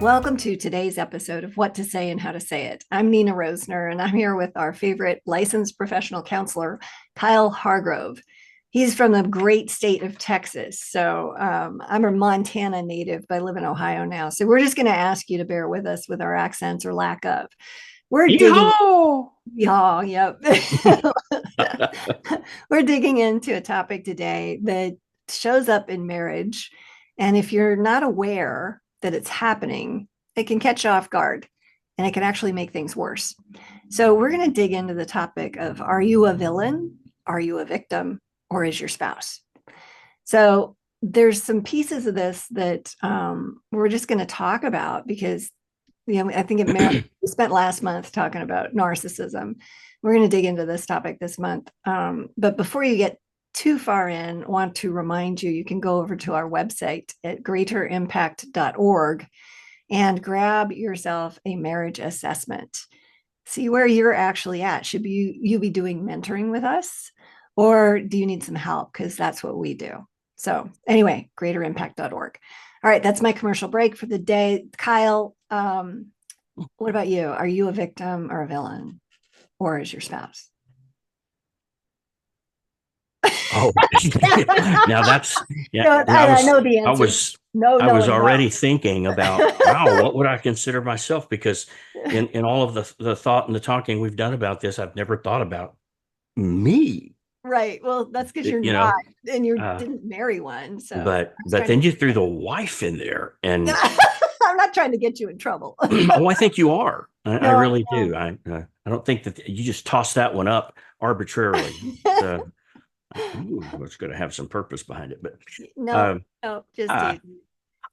Welcome to today's episode of What to Say and How to Say It. I'm Nina Rosner, and I'm here with our favorite licensed professional counselor, Kyle Hargrove. He's from the great state of Texas. So I'm a Montana native, but I live in Ohio now. So we're just going to ask you to bear with us with our accents or lack of. We're digging. Yeehaw! Yeah, yep. We're digging into a topic today that shows up in marriage. And if you're not aware that it's happening, it can catch you off guard and it can actually make things worse. So, we're going to dig into the topic of, are you a villain? Are you a victim? Or is your spouse? So, there's some pieces of this that we're just going to talk about because I think we spent last month talking about narcissism. We're going to dig into this topic this month. But before you get too far in, I want to remind you, you can go over to our website at greaterimpact.org and grab yourself a marriage assessment. See where you're actually at. Should you be doing mentoring with us, or do you need some help? Because that's what we do. So anyway, greaterimpact.org. All right, that's my commercial break for the day. Kyle, what about you? Are you a victim or a villain, or is your spouse? Oh, now that's yeah. No, I I was know the I answer. was No, I no, was and no. already thinking about, wow, what would I consider myself? Because in all of the thought and the talking we've done about this, I've never thought about me. Right. Well, that's because you're You not, know, and you uh, didn't marry one. So but I was but trying to then get you threw the wife in there, and I'm not trying to get you in trouble. oh, I think you are. I No, really no. do. I don't think that you just tossed that one up arbitrarily. Ooh, it's going to have some purpose behind it. But No, um, no, just uh, teasing.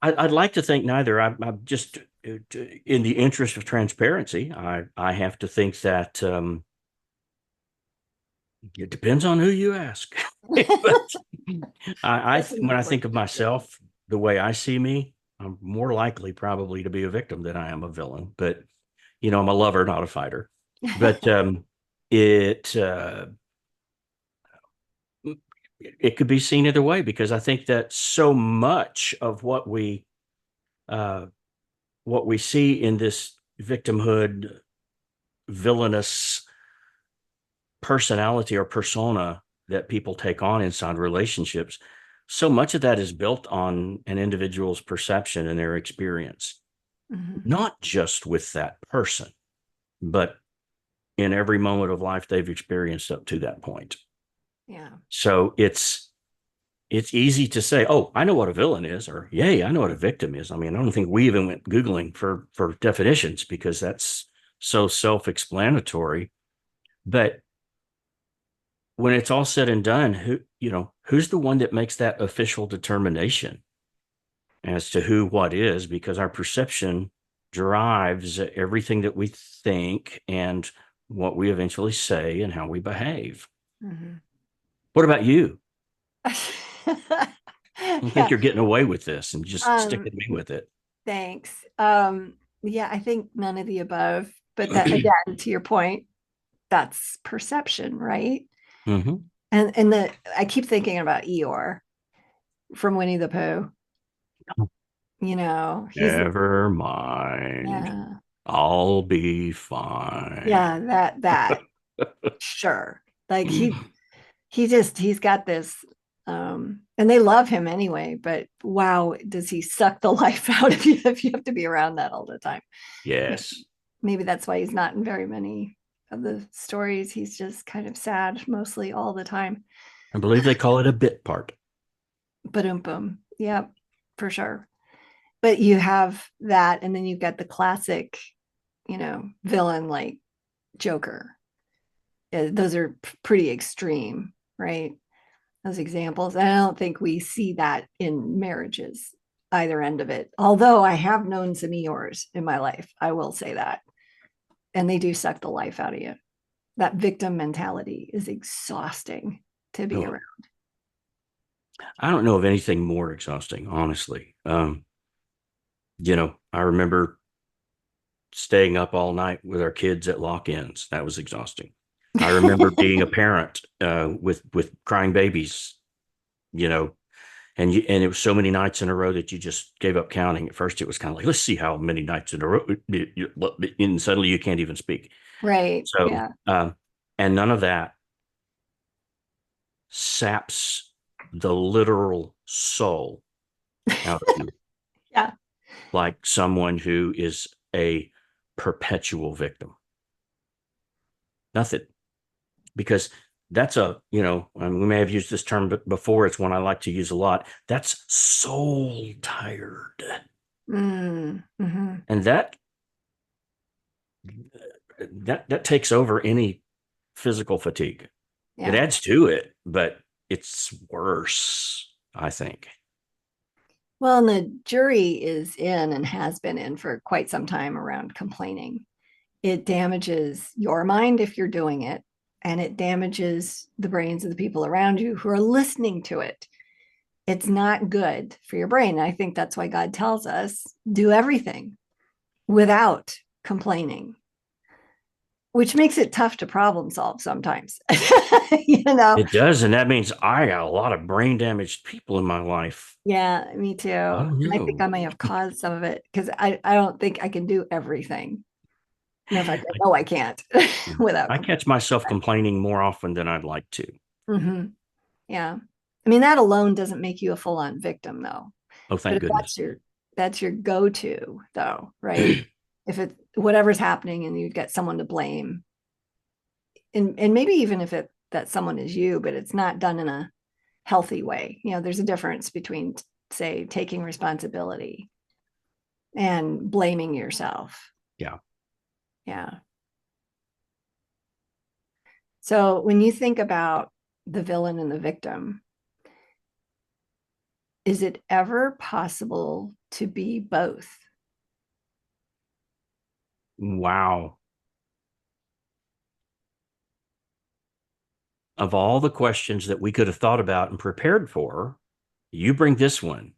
I'd like to think neither. I'm just, in the interest of transparency, I have to think that it depends on who you ask. But That's an when I think important of question. myself, the way I see me, I'm more likely probably to be a victim than I am a villain. But I'm a lover, not a fighter. But it it could be seen either way, because I think that so much of uh, what we see in this victimhood, villainous personality or persona that people take on inside relationships, so much of that is built on an individual's perception and their experience, Mhm. not just with that person, but in every moment of life they've experienced up to that point. Yeah. So it's easy to say, "Oh, I know what a villain is," or "Yay, I know what a victim is." I mean, I don't think we even went Googling for definitions, because that's so self-explanatory. But when it's all said and done, who's the one that makes that official determination as to who what is? Because our perception drives everything that we think and what we eventually say and how we behave. Mhm. What about you? I don't think Yeah. you're getting away with this and just Um, sticking me with it. Thanks. Yeah, I think none of the above, but that again, to your point, that's perception, right? Hmm. And I keep thinking about Eeyore from Winnie the Pooh. He's Never mind. yeah, I'll be fine. yeah, that sure. Like he's got this and they love him anyway, but wow, does he suck the life out of you if you have to be around that all the time. Yes. Maybe that's why he's not in very many of the stories. He's just kind of sad mostly all the time. I believe they call it a bit part. Boom boom. Yep, for sure. But you have that, and then you've got the classic, villain like Joker. Those are pretty extreme, right? Those examples. And I don't think we see that in marriages, either end of it. Although I have known some Eeyores in my life, I will say that. And they do suck the life out of you. That victim mentality is exhausting to be Oh, around. I don't know of anything more exhausting, honestly. I remember staying up all night with our kids at lock-ins. That was exhausting. I remember being a parent with crying babies, you know, and it was so many nights in a row that you just gave up counting. At first, it was kind of like, let's see how many nights in a row, and suddenly you can't even speak. Right. So, Yeah. and none of that saps the literal soul out of you, Yeah. like someone who is a perpetual victim. Nothing, because that's we may have used this term before. It's one I like to use a lot. That's soul tired. Mm-hmm. And that takes over any physical fatigue. It Yeah. adds to it, but it's worse, I think. Well, and the jury is in and has been in for quite some time around complaining. It damages your mind if you're doing it, and it damages the brains of the people around you who are listening to it. It's not good for your brain. I think that's why God tells us do everything without complaining, which makes it tough to problem solve sometimes. you know? It does, and that means I got a lot of brain damaged people in my life. Yeah, me too. Oh And I think I no. may have caused some of it because I don't think I can do everything. No, in fact, I know I can't without I catch myself complaining. complaining more often than I'd like to. Mm-hmm. Yeah. I mean, that alone doesn't make you a full-on victim, though. Oh, But thank if goodness. that's your go-to, though, right? If it whatever's happening and you get someone to blame, and maybe even if it that someone is you, but it's not done in a healthy way. There's a difference between, say, taking responsibility and blaming yourself. Yeah. Yeah. So when you think about the villain and the victim, is it ever possible to be both? Wow. Of all the questions that we could have thought about and prepared for, you bring this one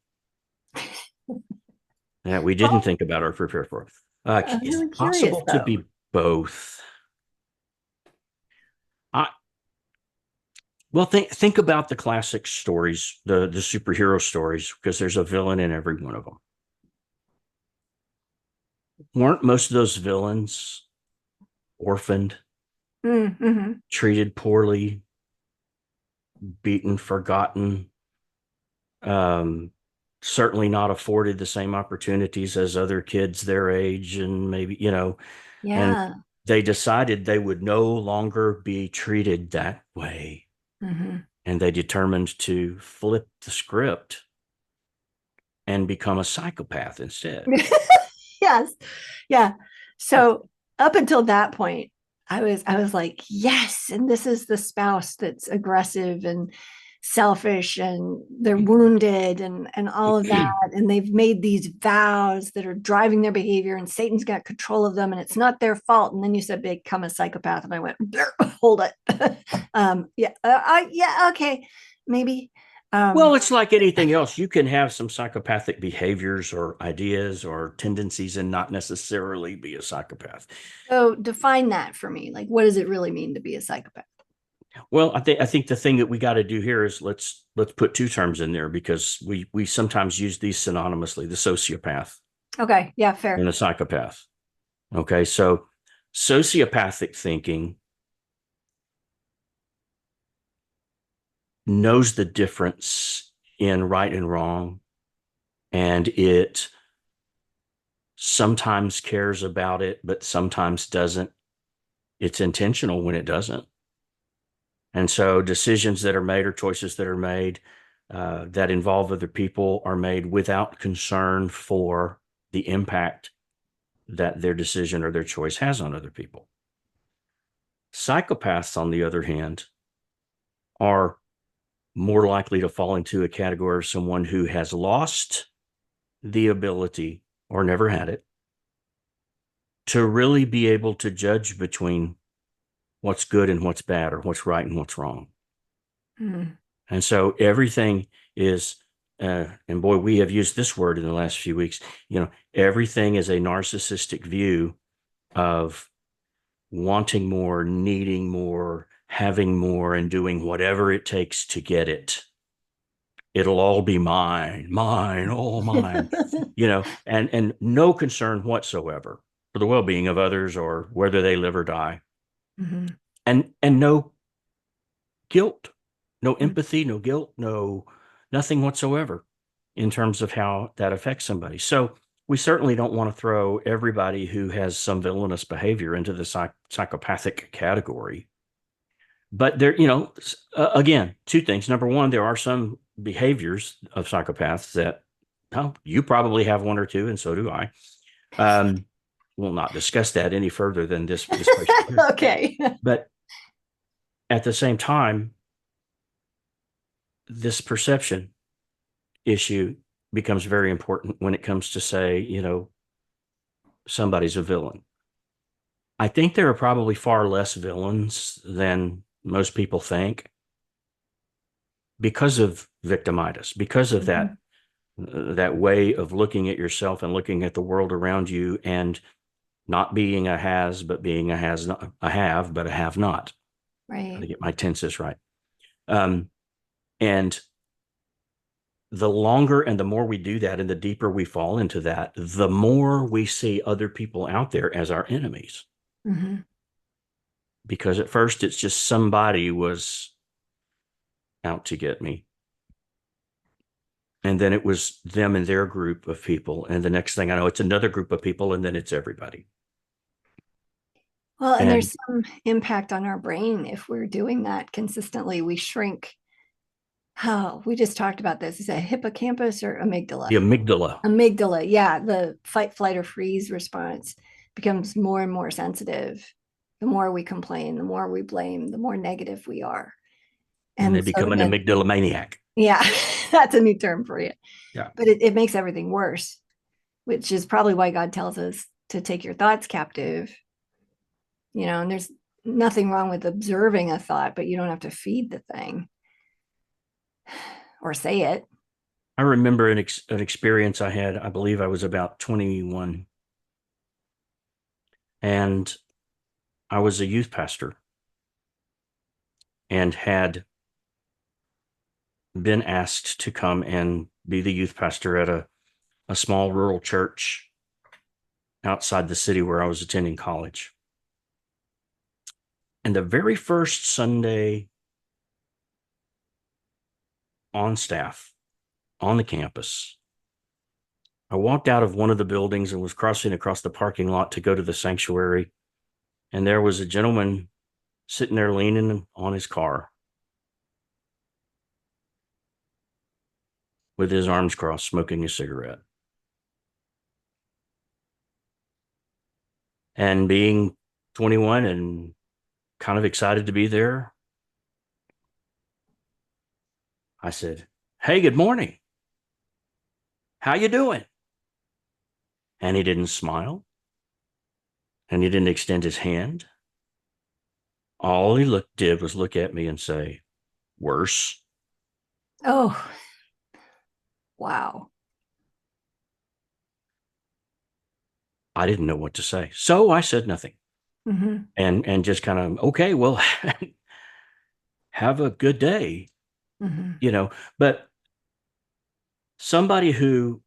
that we didn't Well, think about or prepare for. I'm Is really it curious possible to though. be both? I, well, think about the classic stories, the superhero stories, because there's a villain in every one of them. Weren't most of those villains orphaned, Mm-hmm. treated poorly, beaten, forgotten, um, certainly not afforded the same opportunities as other kids their age, and maybe, and Yeah. they decided they would no longer be treated that way. Mm-hmm. And they determined to flip the script and become a psychopath instead. Yes. Yeah. Yeah. So up until that point, I was like, yes, and this is the spouse that's aggressive and selfish and they're wounded and all of that. And they've made these vows that are driving their behavior and Satan's got control of them and it's not their fault. And then you said become a psychopath. And I went, hold it. Yeah. Yeah. Okay. Maybe. Well, Um, it's like anything else. You can have some psychopathic behaviors or ideas or tendencies and not necessarily be a psychopath. so define that for me. Like, what does it really mean to be a psychopath? Well, I think the thing that we got to do here is let's put two terms in there because we sometimes use these synonymously, the sociopath Okay. Yeah. and Fair. the psychopath. Okay, so sociopathic thinking knows the difference in right and wrong, and it sometimes cares about it, but sometimes doesn't. It's intentional when it doesn't. And so decisions that are made or choices that are made that involve other people are made without concern for the impact that their decision or their choice has on other people. Psychopaths, on the other hand, are more likely to fall into a category of someone who has lost the ability or never had it to really be able to judge between what's good and what's bad or what's right and what's wrong. Mm. And so everything is, and boy, we have used this word in the last few weeks, everything is a narcissistic view of wanting more, needing more, having more, and doing whatever it takes to get it. It'll all be mine, all mine, and no concern whatsoever for the well-being of others or whether they live or die. Mhm. And no guilt, no empathy, no guilt, no nothing whatsoever in terms of how that affects somebody. So we certainly don't want to throw everybody who has some villainous behavior into the psychopathic category. But there, again, two things. Number one, there are some behaviors of psychopaths that, oh, you probably have one or two, and so do I. Um, we'll not discuss that any further than this question here. Okay. But at the same time, this perception issue becomes very important when it comes to say, somebody's a villain. I think there are probably far less villains than most people think because of victimitis, because of that Mhm. that way of looking at yourself and looking at the world around you and not being a has, but being a has not a have, but a have not. Got Right. to get my tenses right. Um, and the longer and the more we do that and the deeper we fall into that, the more we see other people out there as our enemies. Mhm. Because at first it's just somebody was out to get me. And then it was them and their group of people. And the next thing I know, it's another group of people, and then it's everybody. Well, and And there's some impact on our brain if we're doing that consistently. We shrink. Oh, we just talked about this. Is it hippocampus or the amygdala? amygdala, Amygdala, yeah, the fight, flight, or freeze response becomes more and more sensitive. The more we complain, the more we blame, the more negative we are. and they And so become an then, amygdala maniac. yeah, that's a new term for you. Yeah. But it makes everything worse, which is probably why God tells us to take your thoughts captive, and there's nothing wrong with observing a thought, but you don't have to feed the thing or say it. I remember an experience I had. I believe I was about 21, and I was a youth pastor and had been asked to come and be the youth pastor at a small rural church outside the city where I was attending college. And the very first Sunday on staff on the campus, I walked out of one of the buildings and was crossing across the parking lot to go to the sanctuary. And there was a gentleman sitting there leaning on his car with his arms crossed, smoking a cigarette. And being 21 and kind of excited to be there, I said, "Hey, good morning. How you doing?" And he didn't smile and he didn't extend his hand. All he did was look at me and say, "Worse." Oh, wow. I didn't know what to say. So I said nothing Mm-hmm. and just kind of, okay, well, have a good day, Mm-hmm. you know. But somebody who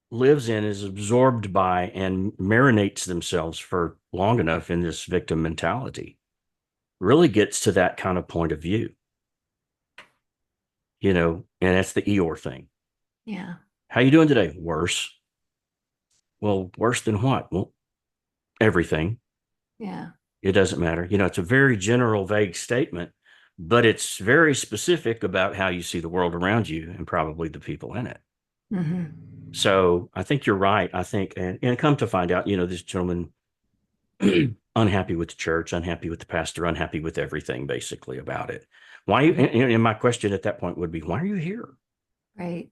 lives in, is absorbed by, and marinates themselves for long enough in this victim mentality really gets to that kind of point of view, and that's the Eeyore thing. Yeah. How you doing today? Worse. Well, worse than what? Well, everything. Yeah. It doesn't matter. It's a very general, vague statement, but it's very specific about how you see the world around you and probably the people in it. Mm-hmm. So I think you're right. I think, and come to find out, this gentleman unhappy with the church, unhappy with the pastor, unhappy with everything basically about it. Why? And my question at that point would be, why are you here? Right.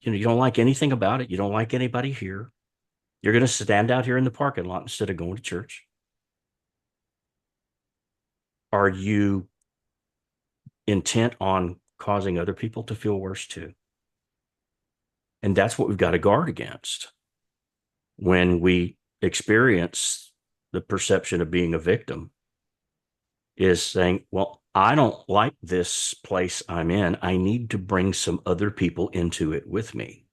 You don't like anything about it. You don't like anybody here. You're going to stand out here in the parking lot instead of going to church. Are you intent on causing other people to feel worse too? And that's what we've got to guard against when we experience the perception of being a victim, is saying, well, I don't like this place I'm in. I need to bring some other people into it with me.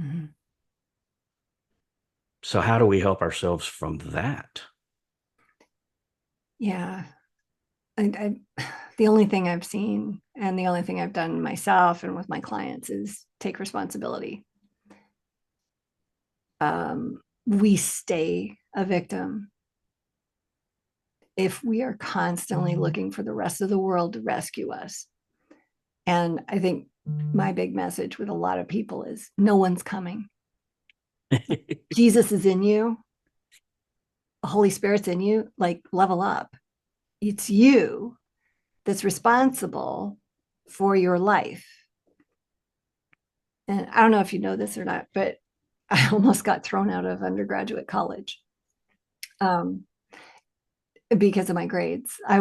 Mhm. So, how do we help ourselves from that? Yeah. The only thing I've seen and the only thing I've done myself and with my clients is take responsibility. We stay a victim if we are constantly looking for the rest of the world to rescue us. And I think my big message with a lot of people is no one's coming. Jesus is in you, the Holy Spirit's in you, like level up. It's you that's responsible for your life. And I don't know if you know this or not, but I almost got thrown out of undergraduate college um, because of my grades. I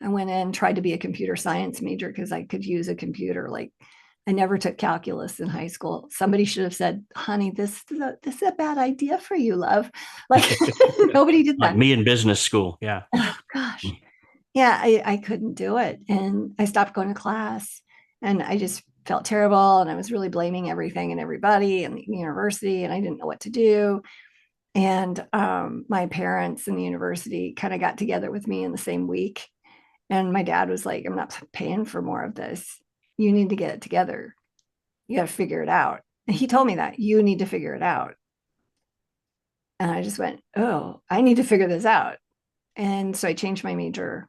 went in, tried to be a computer science major because I could use a computer. Like I never took calculus in high school. Somebody should have said, "Honey, this is a bad idea for you, love." Like nobody did Like that. me in business school. Yeah. Oh gosh, yeah, I couldn't do it, and I stopped going to class, and I just felt terrible, and I was really blaming everything and everybody and the university, and I didn't know what to do. And my parents and the university kind of got together with me in the same week. And my dad was like, I'm not paying for more of this. You need to get it together. You got to figure it out. And he told me that you need to figure it out. And I just went, oh, I need to figure this out. And so I changed my major,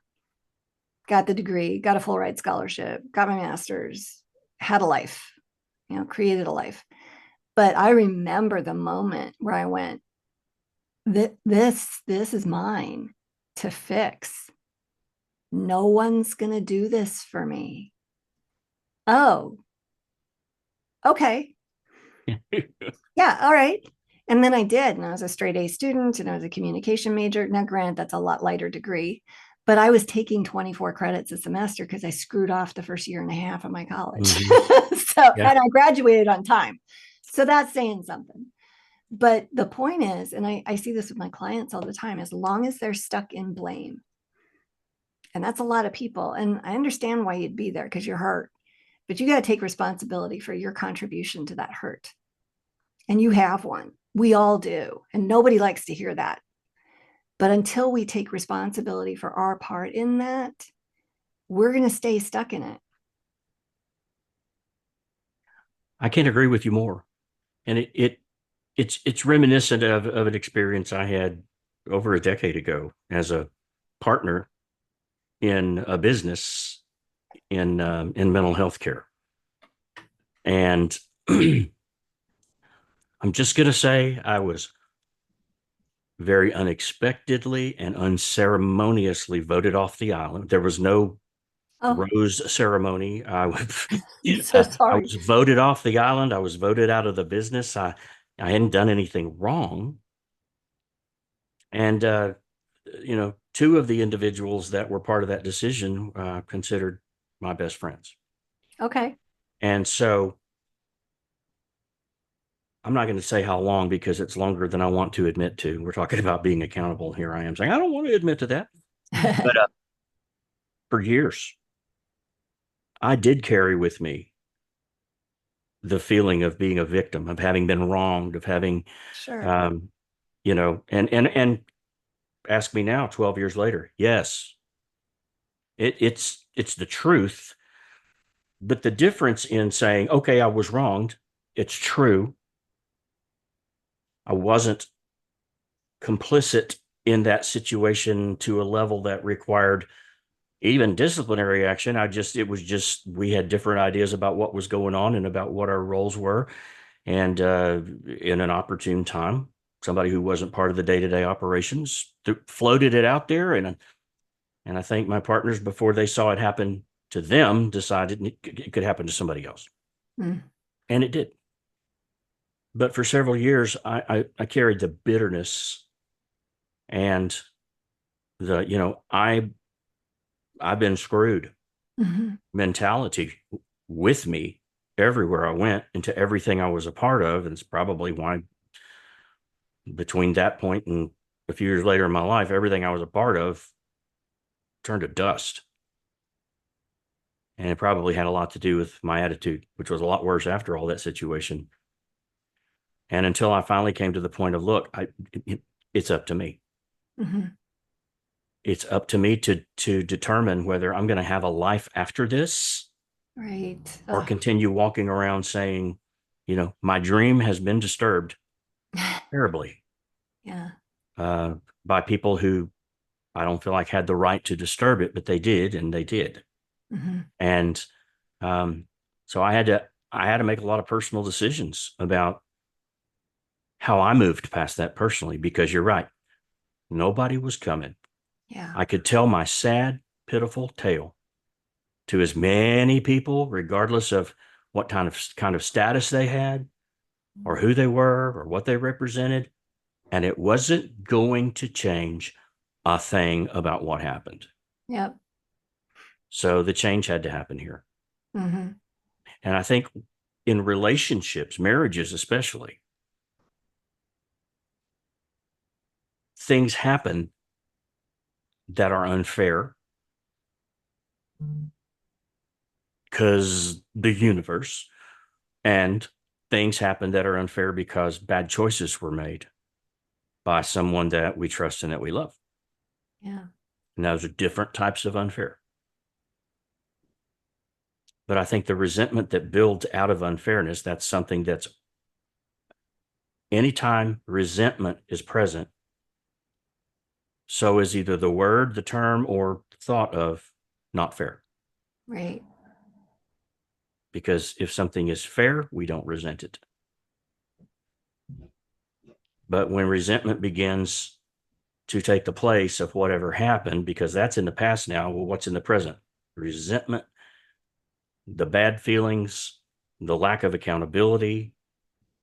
got the degree, got a full ride scholarship, got my master's, had a life, created a life. But I remember the moment where I went, this is mine to fix. No one's going to do this for me. Oh, okay. Yeah, all right. And then I did, and I was a straight A student, and I was a communication major. Now, granted, that's a lot lighter degree, but I was taking 24 credits a semester because I screwed off the first year and a half of my college. Mm-hmm. So, Yeah. and I graduated on time. So that's saying something. But the point is, and I see this with my clients all the time, as long as they're stuck in blame, and that's a lot of people. And I understand why you'd be there because you're hurt, but you got to take responsibility for your contribution to that hurt. And you have one. We all do. And nobody likes to hear that. But until we take responsibility for our part in that, we're going to stay stuck in it. I can't agree with you more. And it's reminiscent of an experience I had over a decade ago as a partner in a business in mental health care. And I'm just going to say I was very unexpectedly and unceremoniously voted off the island. There was no Oh, rose ceremony. I'm so I sorry. was voted off the island. I was voted out of the business. I hadn't done anything wrong. And, two of the individuals that were part of that decision considered my best friends. Okay. And so I'm not going to say how long because it's longer than I want to admit to. We're talking about being accountable. Here I am saying, I don't want to admit to that. But for years, I did carry with me the feeling of being a victim, of having been wronged, of having, Sure. um, and ask me now, 12 years later. Yes, it's the truth. But the difference in saying, okay, I was wronged, it's true. I wasn't complicit in that situation to a level that required even disciplinary action. It was just, we had different ideas about what was going on and about what our roles were. And in an opportune time, somebody who wasn't part of the day-to-day operations floated it out there. And I think my partners, before they saw it happen to them, decided it could happen to somebody else. Mm. And it did. But for several years, I carried the bitterness and I've been screwed Mhm. mentality with me everywhere I went into everything I was a part of. And it's probably why between that point and a few years later in my life, everything I was a part of turned to dust. And it probably had a lot to do with my attitude, which was a lot worse after all that situation. And until I finally came to the point of, look, it's up to me. Mm-hmm. It's up to me to determine whether I'm going to have a life after this Right. or continue walking around saying, my dream has been disturbed terribly Yeah. uh, by people who I don't feel like had the right to disturb it, but they did, and they did. Mm-hmm. And um, so I had to make a lot of personal decisions about how I moved past that personally, because you're right. Nobody was coming. Yeah. I could tell my sad, pitiful tale to as many people, regardless of what kind of status they had, or who they were, or what they represented, and it wasn't going to change a thing about what happened. Yep. So the change had to happen here. Mm-hmm. And I think in relationships, marriages especially, things happen that are unfair because the universe, and things happen that are unfair because bad choices were made by someone that we trust and that we love. Yeah. And those are different types of unfair. But I think the resentment that builds out of unfairness, that's something that's, anytime resentment is present, so is either the word, the term, or thought of not fair. Right. Because if something is fair, we don't resent it. But when resentment begins to take the place of whatever happened, because that's in the past now, well, what's in the present? Resentment, the bad feelings, the lack of accountability,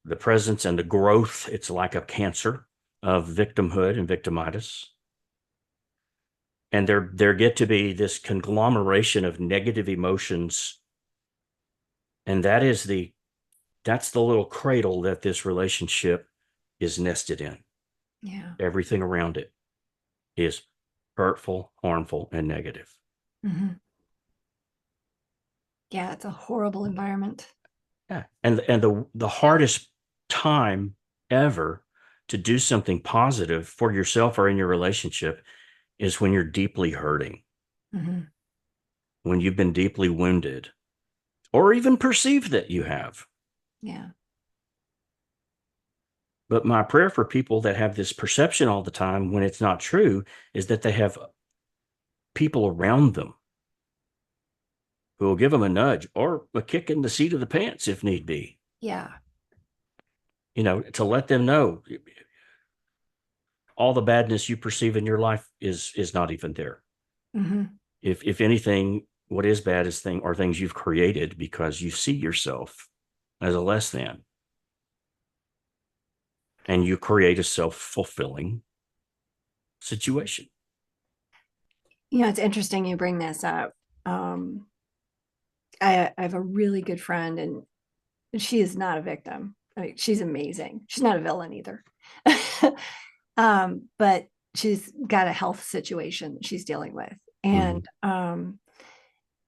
the presence and the growth. It's like a cancer of victimhood and victimitis. And there get to be this conglomeration of negative emotions. And that's the little cradle that this relationship is nested in. Yeah. Everything around it is hurtful, harmful, and negative. Mm-hmm. Yeah. It's a horrible environment. Yeah. And the hardest time ever to do something positive for yourself or in your relationship is when you're deeply hurting, Mm-hmm. when you've been deeply wounded, or even perceived that you have. Yeah. But my prayer for people that have this perception all the time when it's not true is that they have people around them who will give them a nudge or a kick in the seat of the pants if need be, Yeah. to let them know all the badness you perceive in your life is not even there. Mm-hmm. If anything, what is bad is things you've created because you see yourself as a less than, and you create a self-fulfilling situation. It's interesting you bring this up. Um, I have a really good friend, and she is not a victim. I mean, she's amazing. She's not a villain either. But she's got a health situation that she's dealing with. Mm-hmm. And,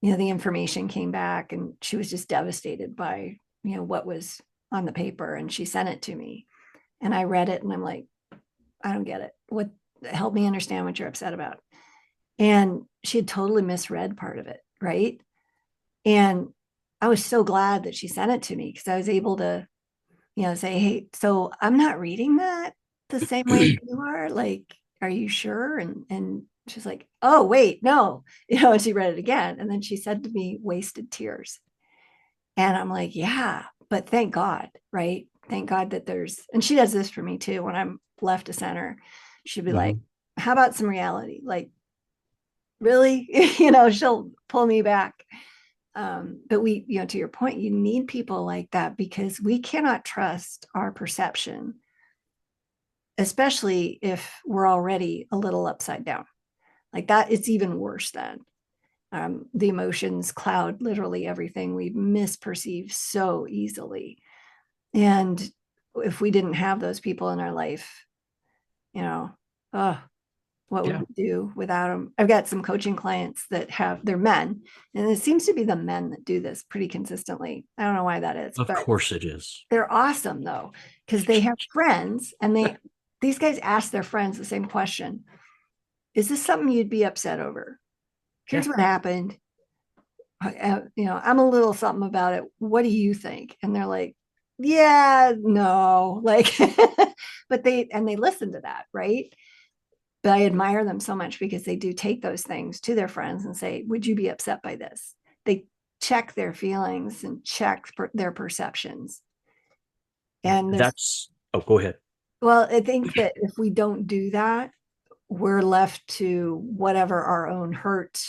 the information came back and she was just devastated by, what was on the paper. And she sent it to me. And I read it and I'm like, I don't get it. Help me understand what you're upset about. And she had totally misread part of it. Right. And I was so glad that she sent it to me because I was able to, say, hey, so I'm not reading that the same way that you are. Like, are you sure? And she's like, oh, wait, no. And she read it again. And then she said to me, wasted tears. And I'm like, yeah, but thank God, right? Thank God that and she does this for me too. When I'm left to center, she'd be like, Mm-hmm. how about some reality? Like, really? She'll pull me back. But to your point, you need people like that because we cannot trust our perception, especially if we're already a little upside down. Like that, it's even worse then. The emotions cloud literally everything we misperceive so easily. And if we didn't have those people in our life, you know, oh What would Yeah, we do without them? I've got some coaching clients that have, they're men, and it seems to be the men that do this pretty consistently. I don't know why that is, of but course it is. they're awesome though, because they have friends and these guys ask their friends the same question. Is this something you'd be upset over? Yeah. Here's what happened. I'm a little something about it. What do you think? And they're like, yeah, no, like, but they listen to that, right? But I admire them so much because they do take those things to their friends and say, would you be upset by this? They check their feelings and check their perceptions. And there's, That's, oh, go ahead. well, I think that if we don't do that, we're left to whatever our own hurt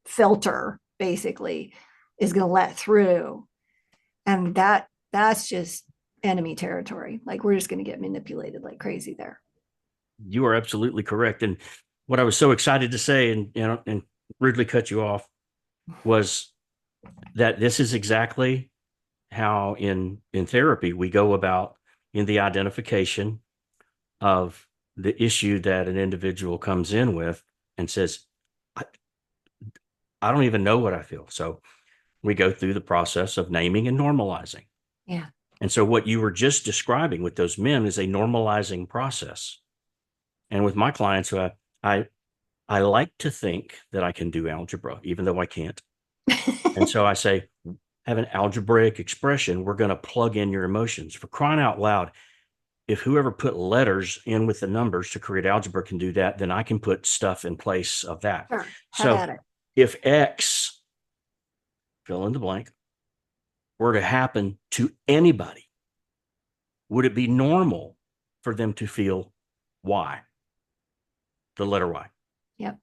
filter basically is going to let through. And that's just enemy territory. Like we're just going to get manipulated like crazy there. You are absolutely correct. And what I was so excited to say, and and rudely cut you off, was that this is exactly how in therapy we go about in the identification of the issue that an individual comes in with and says, I, I don't even know what I feel. So we go through the process of naming and normalizing. Yeah. And so what you were just describing with those men is a normalizing process. And with my clients, I I like to think that I can do algebra, even though I can't. And so I say, have an algebraic expression. We're going to plug in your emotions. For crying out loud, if whoever put letters in with the numbers to create algebra can do that, then I can put stuff in place of that. Sure. Have So at it. if X, fill in the blank, were to happen to anybody, would it be normal for them to feel Y, the letter Y? Yep.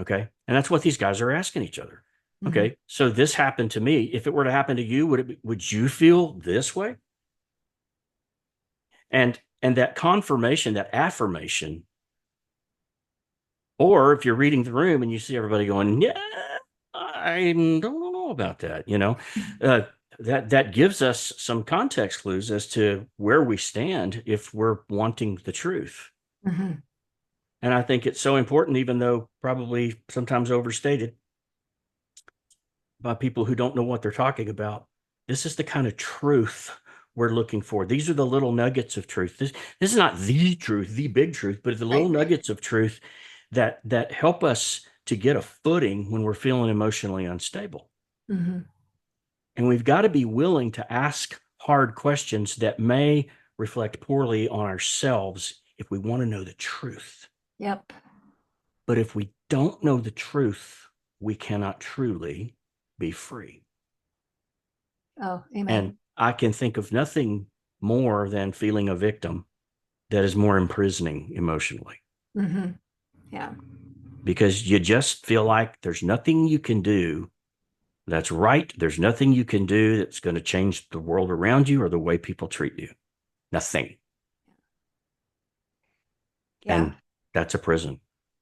Okay. And that's what these guys are asking each other. Mm-hmm. Okay. So this happened to me. If it were to happen to you, would you feel this way? And that confirmation, that affirmation, or if you're reading the room and you see everybody going, yeah, I don't know about that, uh, that gives us some context clues as to where we stand if we're wanting the truth. Mm-hmm. And I think it's so important, even though probably sometimes overstated by people who don't know what they're talking about. This is the kind of truth we're looking for. These are the little nuggets of truth. This is not the truth, the big truth, but the little Right. nuggets of truth that help us to get a footing when we're feeling emotionally unstable. Mm-hmm. And we've got to be willing to ask hard questions that may reflect poorly on ourselves if we want to know the truth. Yep. But if we don't know the truth, we cannot truly be free. Oh, And amen. I can think of nothing more than feeling a victim that is more imprisoning emotionally, Mm-hmm. Yeah. because you just feel like there's nothing you can do that's right. There's nothing you can do that's going to change the world around you or the way people treat you. Nothing. Yeah. And that's a prison.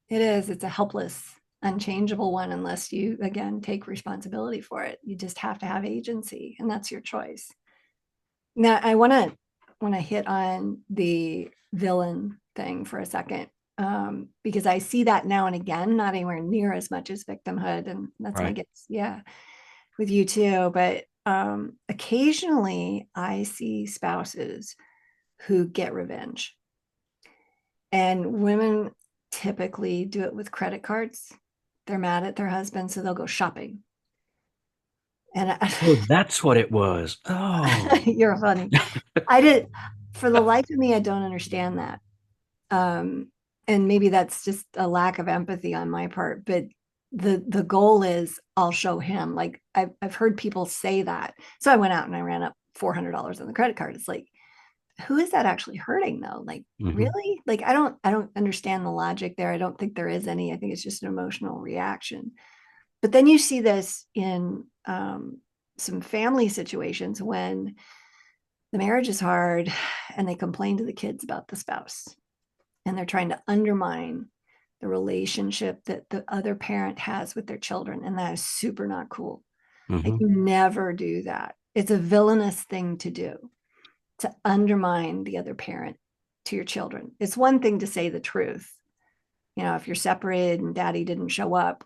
It is. It's a helpless, unchangeable one unless you, again, take responsibility for it. You just have to have agency, and that's your choice. Now, I want to hit on the villain thing for a second, because I see that now and again, not anywhere near as much as victimhood, and that's my Right. guess. Yeah, with you too. But occasionally, I see spouses who get revenge, and women typically do it with credit cards. They're mad at their husband, so they'll go shopping. And Oh, that's what it was. Oh, you're funny. I did, for the life of me, I don't understand that. Um, and maybe that's just a lack of empathy on my part, but the goal is I'll show him. Like I've heard people say that. So I went out and I ran up $400 on the credit card. It's like, who is that actually hurting though? Like, mhm. really? Like I don't understand the logic there. I don't think there is any. I think it's just an emotional reaction. But then you see this in some family situations when the marriage is hard and they complain to the kids about the spouse and they're trying to undermine the relationship that the other parent has with their children. And that is super not cool. Like, Mhm. you never do that. It's a villainous thing to do, to undermine the other parent to your children. It's one thing to say the truth, If you're separated and daddy didn't show up,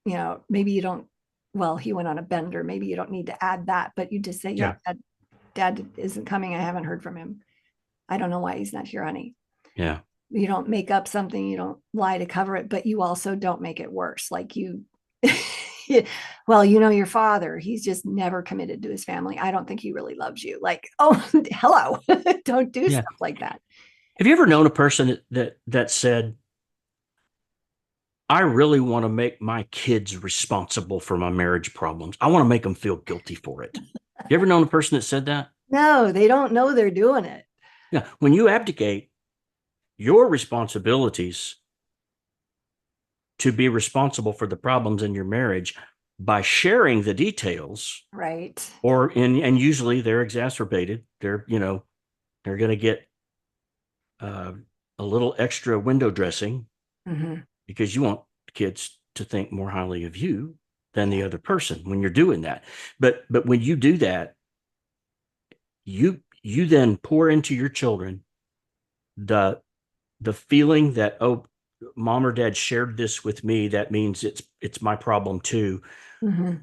maybe you don't, well, he went on a bender. Maybe you don't need to add that, but you just say, yeah, Yeah. dad isn't coming. I haven't heard from him. I don't know why he's not here, honey. Yeah. You don't make up something, you don't lie to cover it, but you also don't make it worse. Like you, well, your father, he's just never committed to his family. I don't think he really loves you. Like, oh, hello, don't do Yeah. stuff like that. Have you ever known a person that said, I really want to make my kids responsible for my marriage problems. I want to make them feel guilty for it. You ever known a person that said that? No, they don't know they're doing it. Yeah. When you abdicate your responsibilities to be responsible for the problems in your marriage by sharing the details, Right. and usually they're exacerbated. They're going to get uh, a little extra window dressing Mm-hmm. because you want kids to think more highly of you than the Yeah. other person when you're doing that. But when you do that, you then pour into your children the the feeling that, oh, mom or dad shared this with me, that means it's my problem too. Mm-hmm.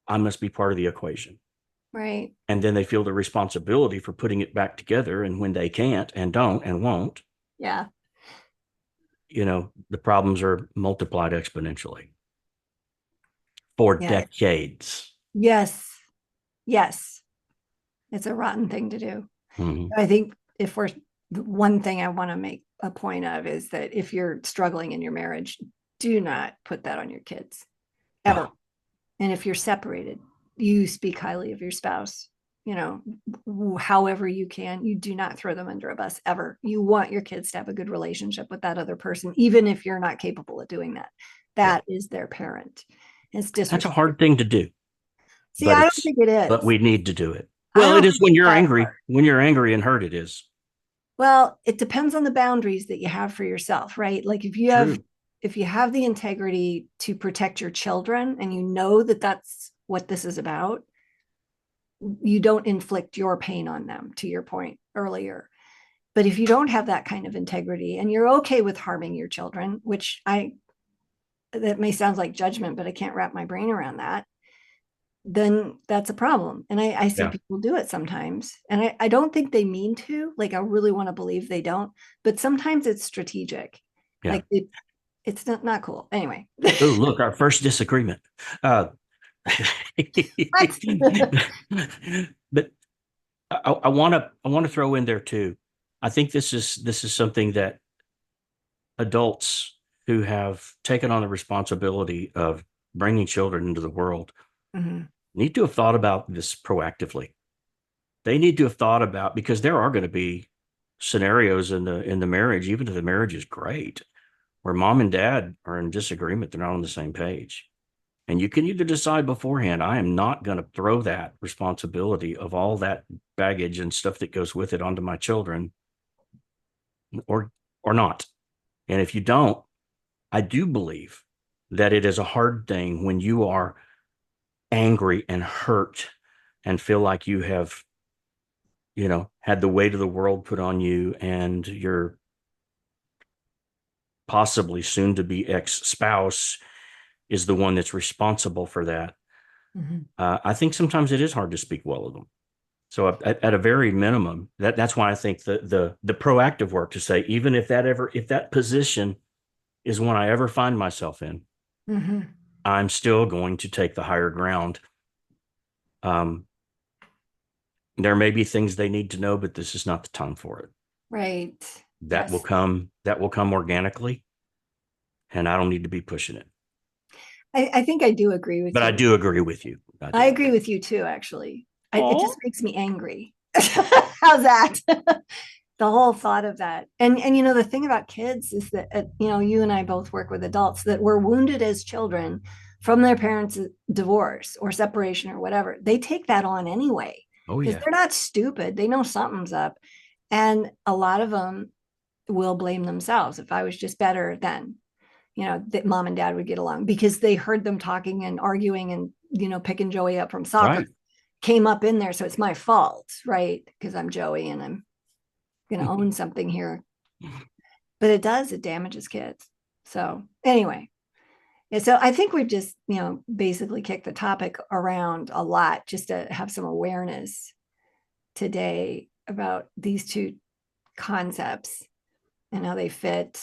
I must be part of the equation. Right. And then they feel the responsibility for putting it back together. And when they can't and don't and won't, Yeah. the problems are multiplied exponentially for Yeah. decades. Yes. Yes. It's a rotten thing to do. Mm-hmm. I think if we're the one thing I want to make a point of is that if you're struggling in your marriage, do not put that on your kids ever. No. And if you're separated, you speak highly of your spouse, you know, however you can. You do not throw them under a bus ever. You want your kids to have a good relationship with that other person, even if you're not capable of doing that. Yeah. That is their parent. It's That's a disrespectful. hard thing to do, See, but I don't think it is. we need to do it. I Well, it don't is think when it's you're that angry. hard. When you're angry and hurt, it is. Well, it depends on the boundaries that you have for yourself, right? Like True. if you have the integrity to protect your children and you know that that's what this is about, you don't inflict your pain on them, to your point earlier. But if you don't have that kind of integrity and you're okay with harming your children, which that may sound like judgment, but I can't wrap my brain around that, then that's a problem. And I see Yeah. people do it sometimes. And I don't think they mean to. Like, I really want to believe they don't. But sometimes it's strategic. Yeah. Like, it's not cool. Anyway. Oh, look, our first disagreement. Uh, What? but I want to throw in there too. I think this is something that adults who have taken on the responsibility of bringing children into the world Mhm. need to have thought about this proactively. They need to have thought about, because there are going to be scenarios in the marriage, even if the marriage is great, where mom and dad are in disagreement, they're not on the same page. And you can either decide beforehand, I am not going to throw that responsibility of all that baggage and stuff that goes with it onto my children, or not. And if you don't, I do believe that it is a hard thing when you are angry and hurt and feel like you have, had the weight of the world put on you, and your possibly soon to be ex-spouse is the one that's responsible for that. Mhm. I think sometimes it is hard to speak well of them. So at a very minimum, that's why I think the proactive work to say, even if that position is one I ever find myself in, Mhm. I'm still going to take the higher ground. Um, there may be things they need to know, but this is not the time for it. Right. That will Yes. come. That will come organically, and I don't need to be pushing it. I think I do agree with But I you. do agree with you. I I do. agree with you too, actually. It just Oh, makes me angry. How's that? The whole thought of that. And the thing about kids is that you and I both work with adults that were wounded as children from their parents' divorce or separation or whatever. They take that on anyway oh because yeah, they're not stupid. They know something's up. And a lot of them will blame themselves. If I was just better then, that mom and dad would get along because they heard them talking and arguing and picking Joey up from soccer right. came up in there, so it's my fault, right? Because I'm Joey and I'm going to own something here. but it damages kids. So anyway, yeah, so I think we've just, basically kicked the topic around a lot just to have some awareness today about these two concepts and how they fit,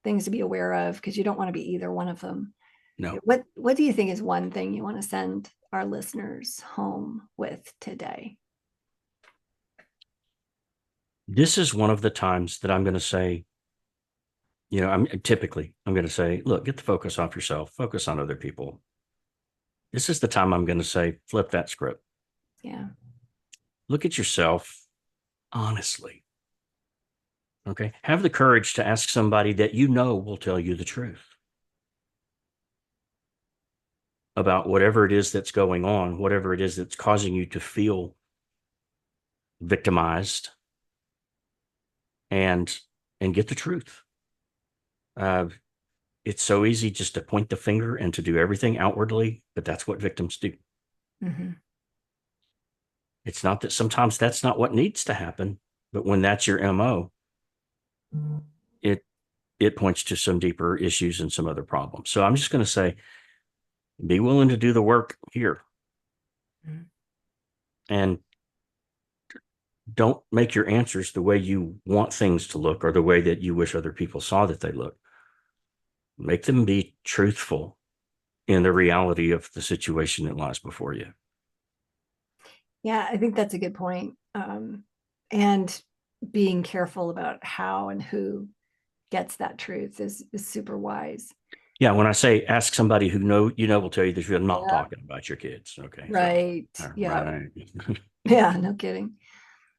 things to be aware of, because you don't want to be either one of them. No, What do you think is one thing you want to send our listeners home with today? this is one of the times that I'm going to say, I'm going to say, look, get the focus off yourself, focus on other people. This is the time I'm going to say, flip that script. Yeah. Look at yourself honestly. Okay. Have the courage to ask somebody that you know will tell you the truth about whatever it is that's going on, whatever it is that's causing you to feel victimized, and get the truth. Uh, it's so easy just to point the finger and to do everything outwardly, but that's what victims do. Mm-hmm. It's not that sometimes that's not what needs to happen, but when that's your MO, it it points to some deeper issues and some other problems. So I'm just going to say, be willing to do the work here, Mm-hmm. and don't make your answers the way you want things to look or the way that you wish other people saw that they look. Make them be truthful in the reality of the situation that lies before you. Yeah, I think that's a good point. And being careful about how and who gets that truth is super wise. Yeah, when I say ask somebody who will tell you the truth, I'm not Yeah. talking about your kids. Okay, so Right. Yeah. right, Yeah. No kidding.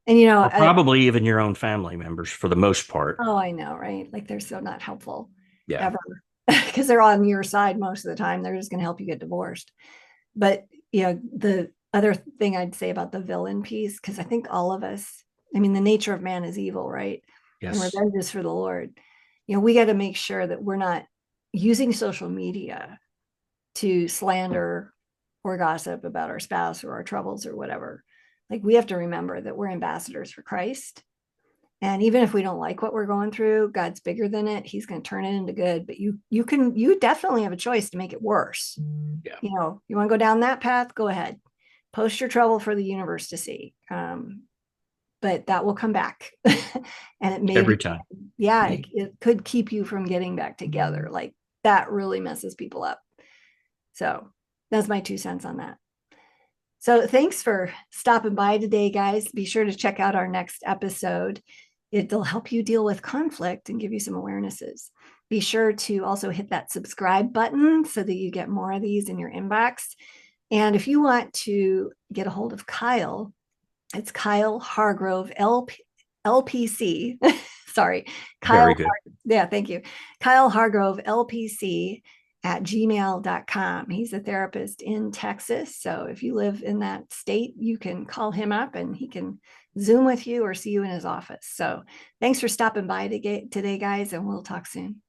And or probably even your own family members for the most part. oh, I know, right? Like they're so not helpful Yeah. ever because they're on your side most of the time. They're just going to help you get divorced. But the other thing I'd say about the villain piece, because I think all of us, I mean, the nature of man is evil, right? And Yes. revenge is for the Lord. We got to make sure that we're not using social media to slander or gossip about our spouse or our troubles or whatever. Like we have to remember that we're ambassadors for Christ. And even if we don't like what we're going through, God's bigger than it. He's going to turn it into good. But you definitely have a choice to make it worse. Yeah. You want to go down that path, go ahead. Post your trouble for the universe to see. But that will come back. And it may Every be, time. yeah, it could keep you from getting back together. Like that really messes people up. So that's my 2 cents on that. So thanks for stopping by today, guys. Be sure to check out our next episode. It'll help you deal with conflict and give you some awarenesses. Be sure to also hit that subscribe button so that you get more of these in your inbox. And if you want to get a hold of Kyle, it's Kyle Hargrove LPC. Sorry, Kyle. Very good. Yeah, thank you. Kyle Hargrove LPC at gmail.com. He's a therapist in Texas. So if you live in that state, you can call him up and he can Zoom with you or see you in his office. So thanks for stopping by today, guys, and we'll talk soon.